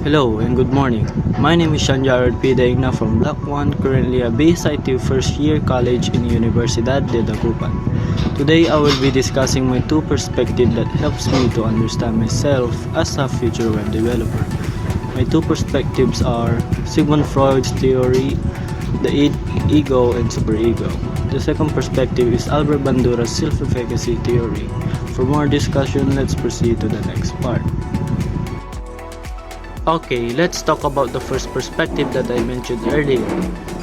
Hello and good morning. My name is Shanjared P. Daigna from Block 1, currently a BSIT first year college in Universidad de Dagupan. Today I will be discussing my two perspectives that helps me to understand myself as a future web developer. My two perspectives are Sigmund Freud's theory, the ego and superego. The second perspective is Albert Bandura's self-efficacy theory. For more discussion, let's proceed to the next part. Okay, let's talk about the first perspective that I mentioned earlier,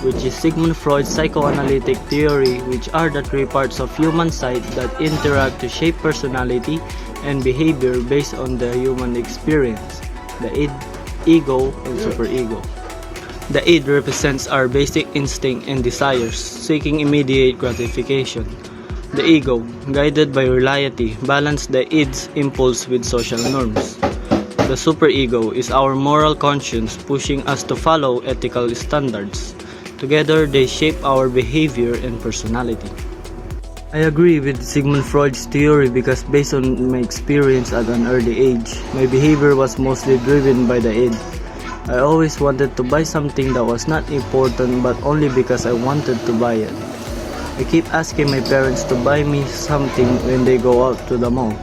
which is Sigmund Freud's psychoanalytic theory, which are the three parts of human psyche that interact to shape personality and behavior based on the human experience, the id, ego, and superego. The id represents our basic instinct and desires, seeking immediate gratification. The ego, guided by reality, balances the id's impulse with social norms. The superego is our moral conscience pushing us to follow ethical standards. Together, they shape our behavior and personality. I agree with Sigmund Freud's theory because based on my experience at an early age, my behavior was mostly driven by the id. I always wanted to buy something that was not important but only because I wanted to buy it. I keep asking my parents to buy me something when they go out to the mall,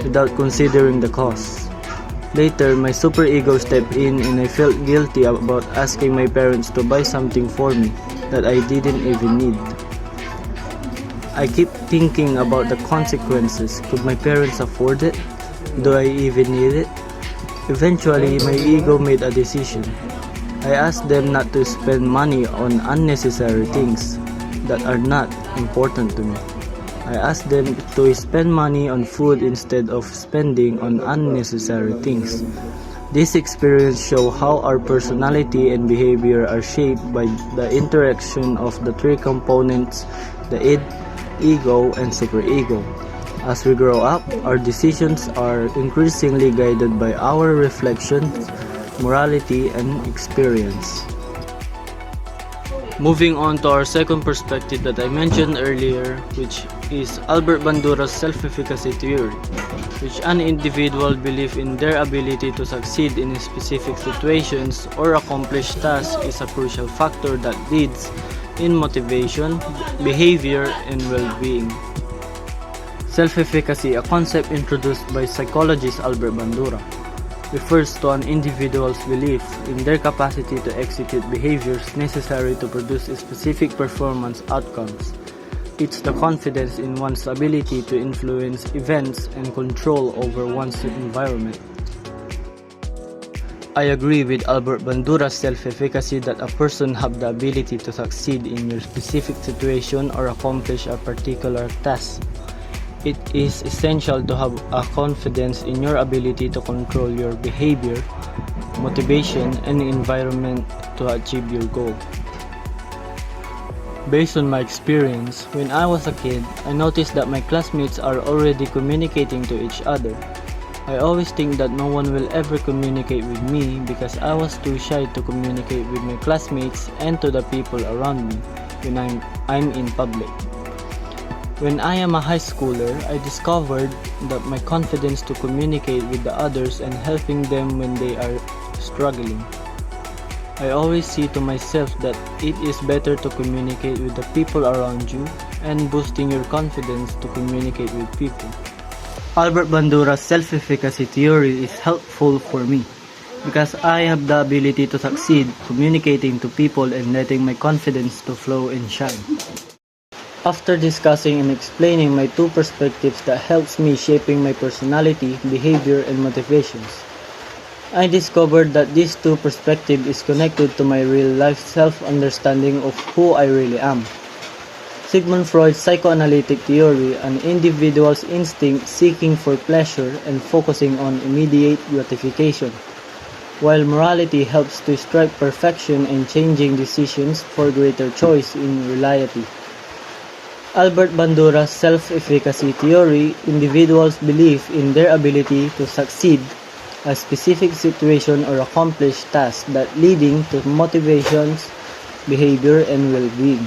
without considering the cost. Later, my superego stepped in and I felt guilty about asking my parents to buy something for me that I didn't even need. I keep thinking about the consequences. Could my parents afford it? Do I even need it? Eventually, my ego made a decision. I asked them not to spend money on unnecessary things that are not important to me. I asked them to spend money on food instead of spending on unnecessary things. This experience shows how our personality and behavior are shaped by the interaction of the three components, the id, ego, and superego. As we grow up, our decisions are increasingly guided by our reflections, morality, and experience. Moving on to our second perspective that I mentioned earlier, which is Albert Bandura's self-efficacy theory, which an individual belief in their ability to succeed in specific situations or accomplish tasks is a crucial factor that leads in motivation, behavior, and well-being. Self-efficacy, a concept introduced by psychologist Albert Bandura, refers to an individual's belief in their capacity to execute behaviors necessary to produce specific performance outcomes. It's the confidence in one's ability to influence events and control over one's environment. I agree with Albert Bandura's self-efficacy that a person have the ability to succeed in your specific situation or accomplish a particular task. It is essential to have a confidence in your ability to control your behavior, motivation, and environment to achieve your goal. Based on my experience, when I was a kid, I noticed that my classmates are already communicating to each other. I always think that no one will ever communicate with me because I was too shy to communicate with my classmates and to the people around me when I'm in public. When I am a high schooler, I discovered that my confidence to communicate with the others and helping them when they are struggling. I always see to myself that it is better to communicate with the people around you and boosting your confidence to communicate with people. Albert Bandura's self-efficacy theory is helpful for me because I have the ability to succeed communicating to people and letting my confidence to flow and shine. After discussing and explaining my two perspectives that helps me shaping my personality, behavior, and motivations, I discovered that these two perspectives is connected to my real-life self-understanding of who I really am. Sigmund Freud's psychoanalytic theory, an individual's instinct seeking for pleasure and focusing on immediate gratification, while morality helps to strive perfection and changing decisions for greater choice in reality. Albert Bandura's self-efficacy theory, individuals' belief in their ability to succeed a specific situation or accomplish tasks that leading to motivations, behavior, and well-being.